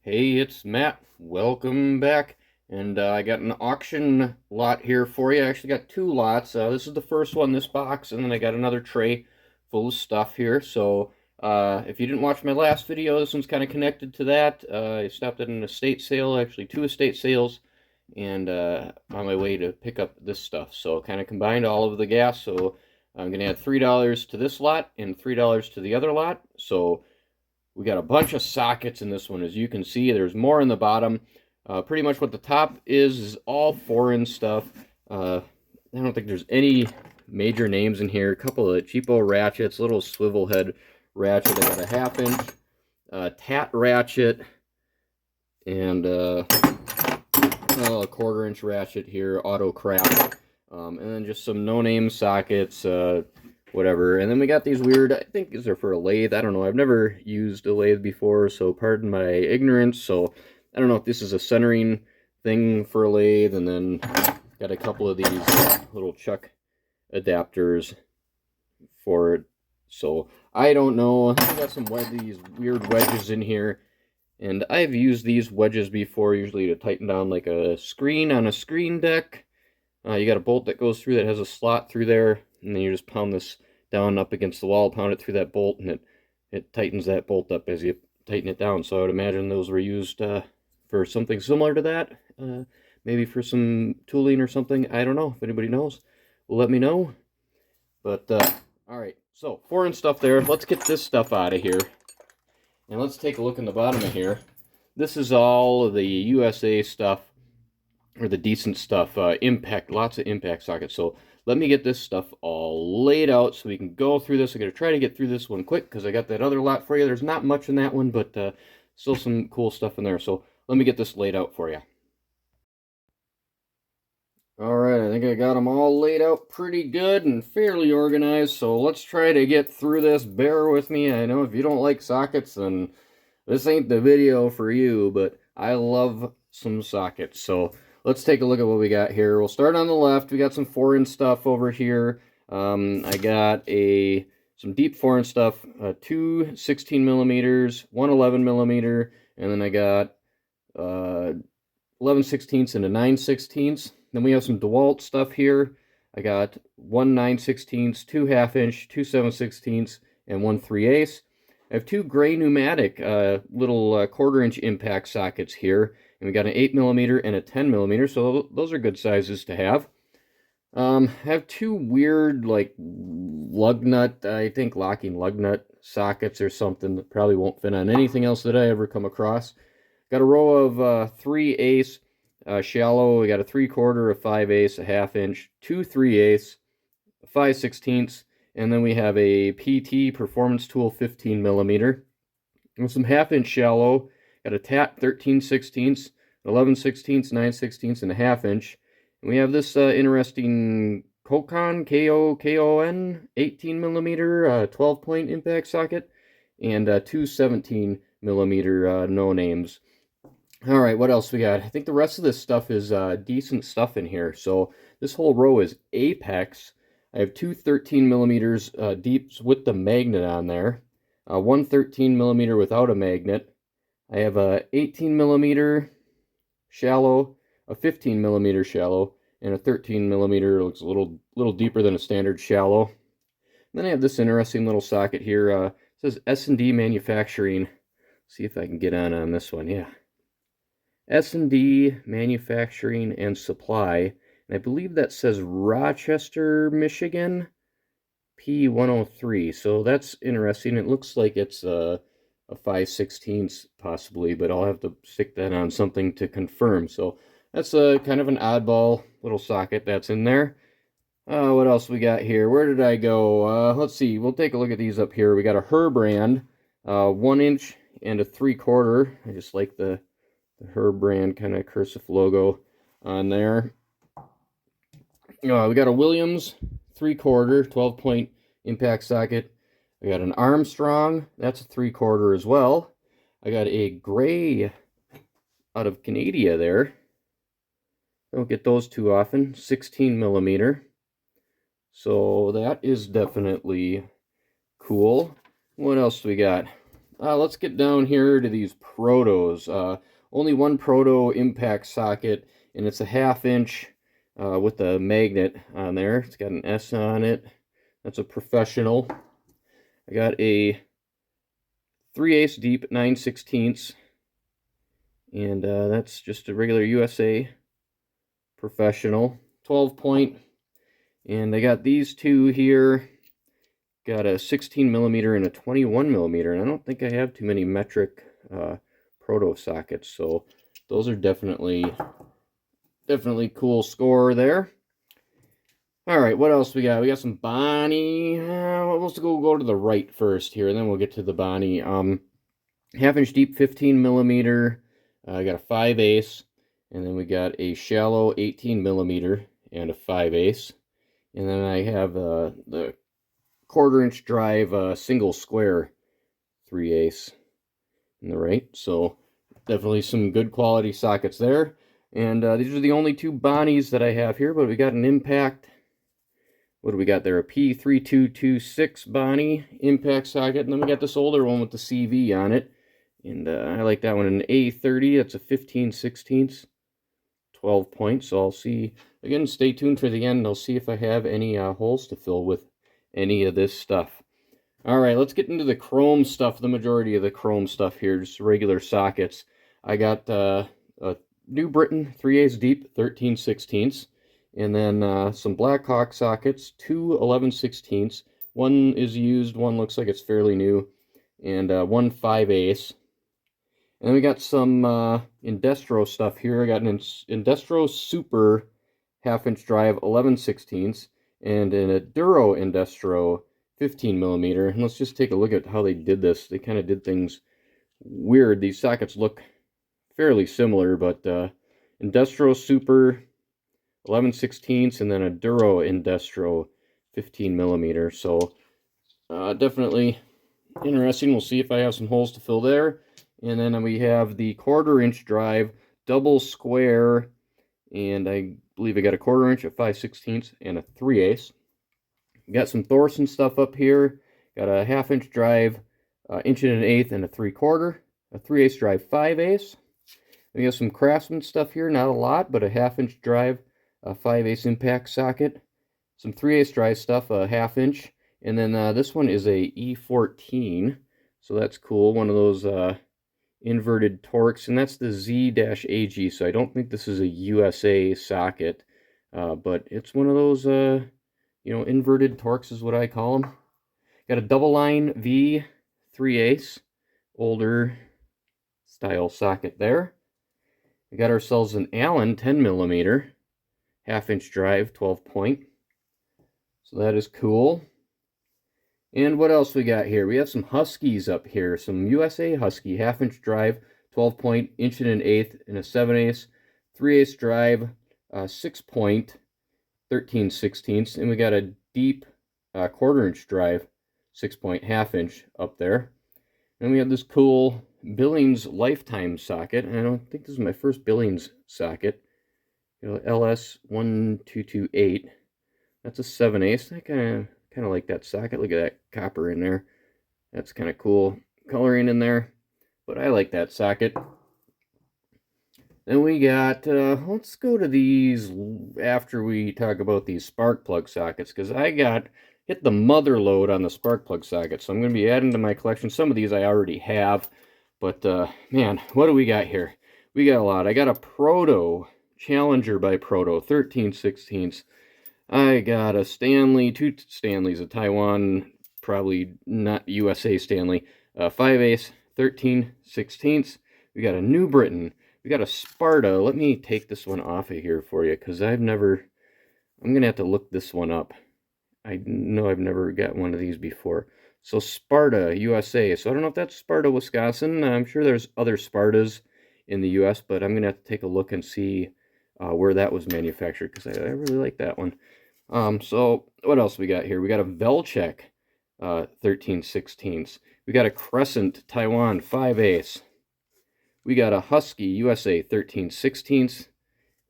Hey, it's Matt. Welcome back. And I got an auction lot here for you. I actually got two lots. This is the first one, this box, and then I got another tray full of stuff here. So if you didn't watch my last video, this one's kind of connected to that. I stopped at an estate sale, actually two estate sales, and on my way to pick up this stuff. So kind of combined all of the gas. So I'm going to add $3 to this lot and $3 to the other lot. So we got a bunch of sockets in this one. As you can see, there's more in the bottom. Pretty much what the top is all foreign stuff. I don't think there's any major names in here. A couple of cheapo ratchets, little swivel head ratchet. I got a 1/2 inch tat ratchet and a 1/4 inch ratchet here, auto crap. And then just some no-name sockets, whatever. And then we got these weird, I think these are for a lathe. I don't know. I've never used a lathe before, so pardon my ignorance. So I don't know if this is a centering thing for a lathe. And then got a couple of these little chuck adapters for it. So I don't know. I got some these weird wedges in here. And I've used these wedges before, usually to tighten down like a screen on a screen deck. You got a bolt that goes through that has a slot through there, and then you just pound this down up against the wall, pound it through that bolt, and it tightens that bolt up as you tighten it down. So I would imagine those were used for something similar to that, maybe for some tooling or something. I don't know. If anybody knows, let me know. But all right, so foreign stuff there. Let's get this stuff out of here, and let's take a look in the bottom of here. This is all of the USA stuff, or the decent stuff, impact, lots of impact sockets. So let me get this stuff all laid out so we can go through this. I'm going to try to get through this one quick because I got that other lot for you. There's not much in that one, but still some cool stuff in there. So let me get this laid out for you. All right, I think I got them all laid out pretty good and fairly organized. So let's try to get through this. Bear with me. I know if you don't like sockets, then this ain't the video for you, but I love some sockets. So let's take a look at what we got here. We'll start on the left. We got some foreign stuff over here. I got some deep foreign stuff, two 16 millimeters, one 11 millimeter, and then I got 11 sixteenths and a 9 sixteenths. Then we have some DeWalt stuff here. I got one 9 sixteenths, two 1/2 inch, two 7 sixteenths, and one 3/8. I have two gray pneumatic little 1/4 inch impact sockets here. And we got an 8 millimeter and a 10 millimeter, so those are good sizes to have. I have two weird, like, lug nut, I think locking lug nut sockets or something that probably won't fit on anything else that I ever come across. Got a row of 3/8 shallow. We got a 3/4, a 5/8, a 1/2 inch, two 3/8, a 5 sixteenths, and then we have a PT Performance Tool 15 millimeter. And some 1/2 inch shallow. Got a TAT 13 sixteenths, 11 sixteenths, 9 sixteenths, and a 1/2 inch. And we have this interesting Kokon, K-O-K-O-N, 18 millimeter 12 point impact socket, and two 17 millimeter no names. All right, what else we got? I think the rest of this stuff is decent stuff in here. So this whole row is Apex. I have two 13 millimeters deeps with the magnet on there. One 13 millimeter without a magnet. I have a 18 millimeter shallow, a 15 millimeter shallow, and a 13 millimeter. Looks a little deeper than a standard shallow. And then I have this interesting little socket here. It says S&D Manufacturing. See if I can get on this one. Yeah, S&D Manufacturing and Supply. And I believe that says Rochester, Michigan, P103. So that's interesting. It looks like it's a 5 sixteenths possibly, but I'll have to stick that on something to confirm. So that's a kind of an oddball little socket that's in there. What else we got here? Where did I go? Let's see. We'll take a look at these up here. We got a Herbrand, 1 inch and a 3/4. I just like the Herbrand kind of cursive logo on there. We got a Williams 3/4 12 point impact socket. I got an Armstrong, that's a 3/4 as well. I got a gray out of Canada there. Don't get those too often. 16 millimeter. So that is definitely cool. What else do we got? let's get down here to these Protos. Only one Proto impact socket, and it's a 1/2 inch with a magnet on there. It's got an S on it. That's a professional. I got a 3/8 deep 9/16, and that's just a regular USA professional 12 point. And I got these two here. Got a 16 millimeter and a 21 millimeter, and I don't think I have too many metric Proto sockets, so those are definitely cool score there. All right, what else we got? We got some Bonney. Let's go to the right first here, and then we'll get to the Bonney. 1/2 inch deep 15 millimeter. I got a 5/8, and then we got a shallow 18 millimeter and a 5/8, and then I have the 1/4 inch drive single square 3/8 in the right. So definitely some good quality sockets there. And these are the only two Bonnies that I have here, but we got an impact. What do we got there? A P3226 Bonney impact socket, and then we got this older one with the CV on it. And I like that one, an A30. That's a 15/16, 12 points. So I'll see. Again, stay tuned for the end. I'll see if I have any holes to fill with any of this stuff. All right, let's get into the chrome stuff, the majority of the chrome stuff here, just regular sockets. I got a New Britain 3/8 deep 13/16, and then some Blackhawk sockets, 2 11/16. One is used, one looks like it's fairly new, and one 5/8. And then we got some Indestro stuff here. I got an Indestro Super 1/2 inch drive 11/16 and an Enduro Indestro 15 millimeter. And let's just take a look at how they did this. They kind of did things weird. These sockets look fairly similar, but Indestro Super 11/16 and then a Enduro Indestro 15 millimeter. So definitely interesting. We'll see if I have some holes to fill there. And then we have the 1/4 inch drive double square, and I believe I got a 1/4 inch at 5/16 and a 3/8. Got some Thorson stuff up here. Got a 1/2 inch drive, 1 1/8 and a 3/4, a 3/8 drive 5/8. We got some Craftsman stuff here, not a lot, but a 1/2 inch drive, a 5/8 impact socket. Some 3/8 drive stuff, a 1/2 inch, and then this one is a E14, so that's cool. One of those inverted Torx, and that's the Z-AG, so I don't think this is a USA socket, but it's one of those, inverted Torx is what I call them. Got a double line V 3/8, older style socket there. We got ourselves an Allen 10 millimeter, 1/2 inch drive, 12 point. So that is cool. And what else we got here? We have some Huskies up here. Some USA Husky, 1/2 inch drive, 12 point, 1 1/8 and a 7/8, 3/8 drive, 6 point, 13/16. And we got a deep 1/4 inch drive, 6 point, 1/2 inch up there. And we have this cool Billings lifetime socket. I don't think this is my first Billings socket. LS1228. That's a 7/8. I kind of like that socket. Look at that copper in there. That's kind of cool coloring in there. But I like that socket. Then we got, let's go to these after we talk about these spark plug sockets, because I hit the mother load on the spark plug socket. So I'm going to be adding to my collection. Some of these I already have. But, man, what do we got here? We got a lot. I got a Proto Challenger by Proto, 13/16. I got a Stanley, two Stanleys, a Taiwan, probably not USA Stanley, 5/8, 13/16. We got a New Britain. We got a Sparta. Let me take this one off of here for you, because I'm going to have to look this one up. I know I've never got one of these before. So Sparta, USA. So I don't know if that's Sparta, Wisconsin. I'm sure there's other Spartas in the US, but I'm going to have to take a look and see where that was manufactured, because I really like that one. So what else we got here? We got a Velchek 13/16. We got a Crescent Taiwan 5/8. We got a Husky USA 13/16.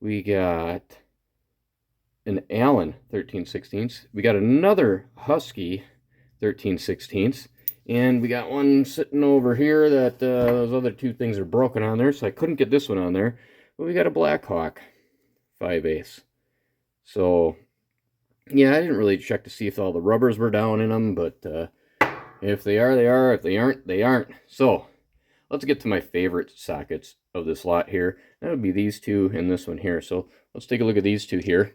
We got an Allen 13/16. We got another Husky 13/16, And we got one sitting over here that those other two things are broken on there, so I couldn't get this one on there. But we got a Black Hawk 5/8. So, yeah, I didn't really check to see if all the rubbers were down in them, but if they are, they are. If they aren't, they aren't. So, let's get to my favorite sockets of this lot here. That would be these two and this one here. So, let's take a look at these two here.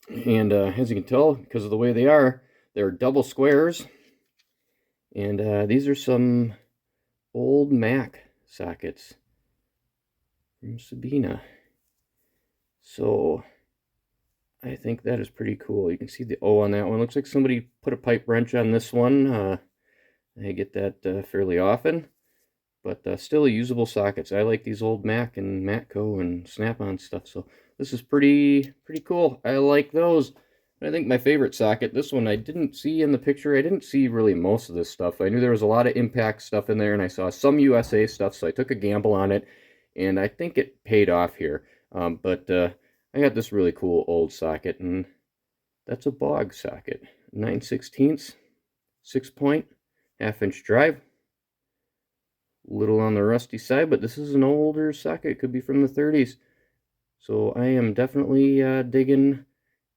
And as you can tell, because of the way they are, they're double squares. And these are some old Mac sockets from Sabina. So I think that is pretty cool. You can see the O on that one. Looks like somebody put a pipe wrench on this one. I get that fairly often, but still usable sockets. I like these old Mac and Matco and Snap-on stuff. So this is pretty cool. I like those. I think my favorite socket, this one I didn't see in the picture. I didn't see really most of this stuff. I knew there was a lot of Impact stuff in there, and I saw some USA stuff, so I took a gamble on it, and I think it paid off here. But I got this really cool old socket, and that's a BOG socket. 9/16, 6-point, 1/2-inch drive. Little on the rusty side, but this is an older socket. It could be from the 30s. So I am definitely digging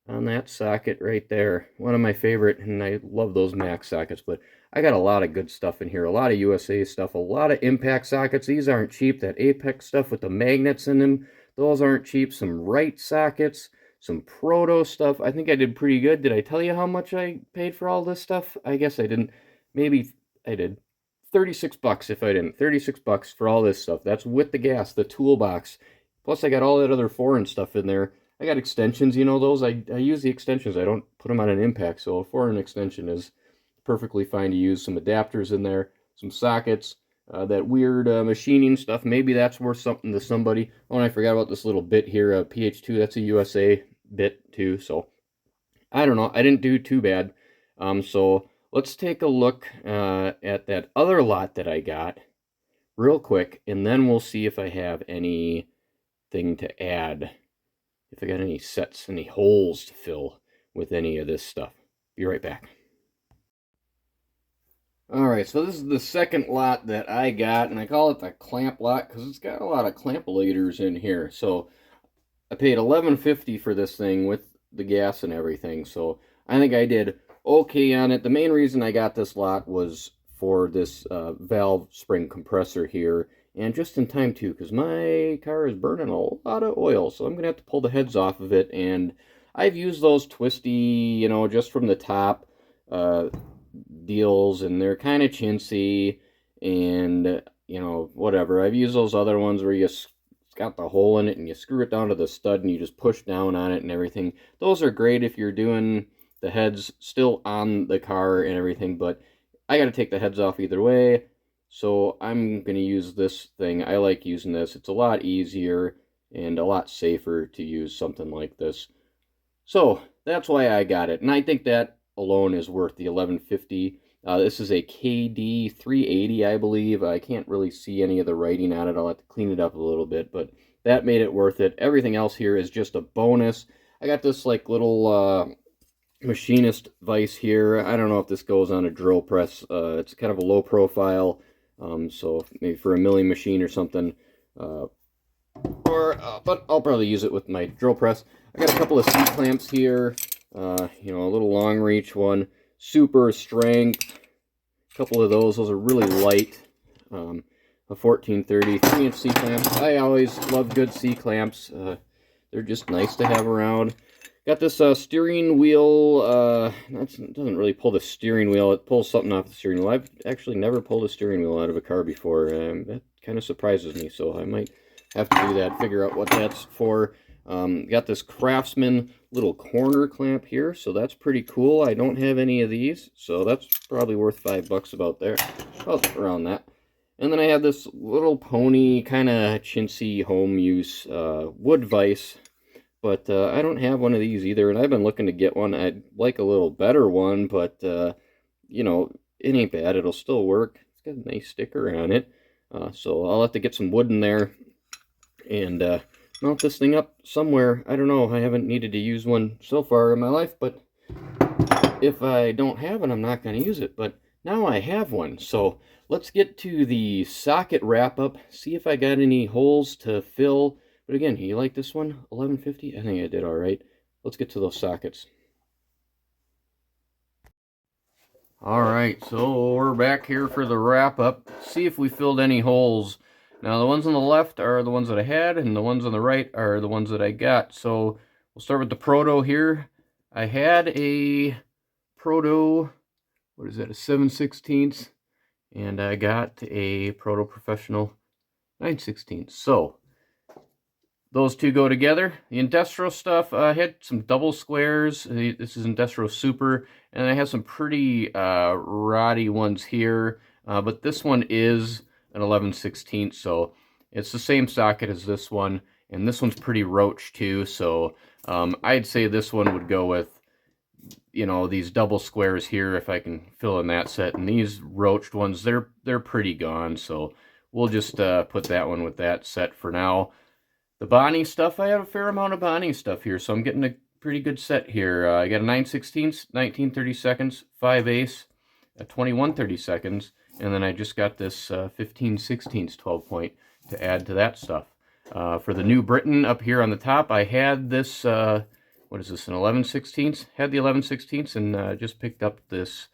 on that socket right there. One of my favorite, and I love those Mac sockets, but I got a lot of good stuff in here. A lot of USA stuff, a lot of Impact sockets. These aren't cheap. That Apex stuff with the magnets in them, those aren't cheap. Some Wright sockets, some Proto stuff. I think I did pretty good. Did I tell you how much I paid for all this stuff? I guess I didn't. Maybe I did. 36 bucks if I didn't. 36 bucks for all this stuff. That's with the gas, the toolbox. Plus I got all that other foreign stuff in there. I got extensions, you know, those. I use the extensions. I don't put them on an Impact, so a foreign extension is perfectly fine to use. Some adapters in there, some sockets, that weird machining stuff. Maybe that's worth something to somebody. Oh, and I forgot about this little bit here, PH2. That's a USA bit too, so I don't know. I didn't do too bad. So let's take a look at that other lot that I got real quick, and then we'll see if I have anything to add. If I got any sets, any holes to fill with any of this stuff. Be right back. Alright, so this is the second lot that I got, and I call it the clamp lot because it's got a lot of clampalators in here. So I paid $11.50 for this thing with the gas and everything, so I think I did okay on it. The main reason I got this lot was for this valve spring compressor here, and just in time too, because my car is burning a lot of oil, so I'm gonna have to pull the heads off of it. And I've used those twisty, you know, just from the top deals, and they're kind of chintzy, and you know, whatever. I've used those other ones where it's got the hole in it and you screw it down to the stud and you just push down on it and everything. Those are great if you're doing the heads still on the car and everything, but I got to take the heads off either way, so I'm going to use this thing. I like using this. It's a lot easier and a lot safer to use something like this. So that's why I got it, and I think that alone is worth the $11.50. This is a KD 380, I believe. I can't really see any of the writing on it. I'll have to clean it up a little bit, but that made it worth it. Everything else here is just a bonus. I got this like little machinist vise here. I don't know if this goes on a drill press. It's kind of a low profile, so maybe for a milling machine or something. But I'll probably use it with my drill press. I got a couple of C-clamps here. You know, a little long reach one. Super strength. A couple of those. Those are really light. A 1430 3-inch C-clamps. I always love good C-clamps. They're just nice to have around. Got this steering wheel. That doesn't really pull the steering wheel. It pulls something off the steering wheel. I've actually never pulled a steering wheel out of a car before. That kind of surprises me, so I might have to do that, figure out what that's for. Got this Craftsman little corner clamp here, so that's pretty cool. I don't have any of these, so that's probably worth $5 about there, about around that. And then I have this little pony, kind of chintzy home use wood vise, but I don't have one of these either, and I've been looking to get one. I'd like a little better one, but you know, it ain't bad. It'll still work. It's got a nice sticker on it, so I'll have to get some wood in there and mount this thing up somewhere. I don't know. I haven't needed to use one so far in my life, but if I don't have it, I'm not going to use it. But now I have one. So let's get to the socket wrap up, see if I got any holes to fill. But again, you like this one? 1150? I think I did all right. Let's get to those sockets. All right, so we're back here for the wrap up. See if we filled any holes. Now the ones on the left are the ones that I had, and the ones on the right are the ones that I got. So we'll start with the Proto here. I had a Proto, what is that, a 7/16, and I got a Proto Professional 9/16. So those two go together. The Indestro stuff, I had some double squares. This is Indestro Super, and I have some pretty roddy ones here. But this one is an 11/16, so it's the same socket as this one. And this one's pretty roach too, so I'd say this one would go with, you know, these double squares here if I can fill in that set. And these roached ones, they're pretty gone, so we'll just put that one with that set for now. The Bonney stuff, I have a fair amount of Bonney stuff here, so I'm getting a pretty good set here. I got a 9/16, 19/32, 5/8, a 21/32, and then I just got this 15/16 12 point to add to that stuff. For the New Britain up here on the top, I had this, what is this, an 11/16? Had the 11/16 and just picked up this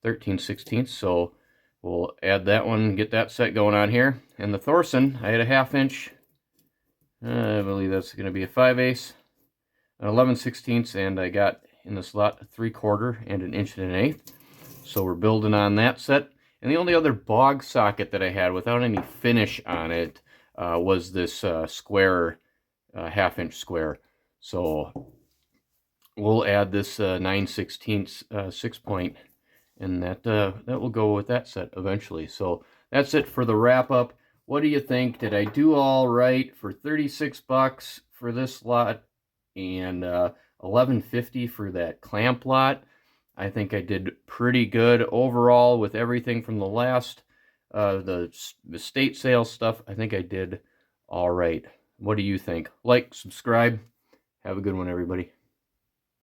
13/16, so we'll add that one, get that set going on here. And the Thorson, I had a 1/2 inch. I believe that's going to be a 5/8, an 11/16, and I got in the slot a 3/4 and an 1 1/8. So we're building on that set. And the only other BOG socket that I had without any finish on it was this square, 1/2 inch square. So we'll add this 9/16 6 point, and that will go with that set eventually. So that's it for the wrap up. What do you think? Did I do all right for 36 bucks for this lot and $11.50 for that clamp lot? I think I did pretty good overall with everything from the last the estate sales stuff. I think I did all right. What do you think? Like, subscribe. Have a good one, everybody.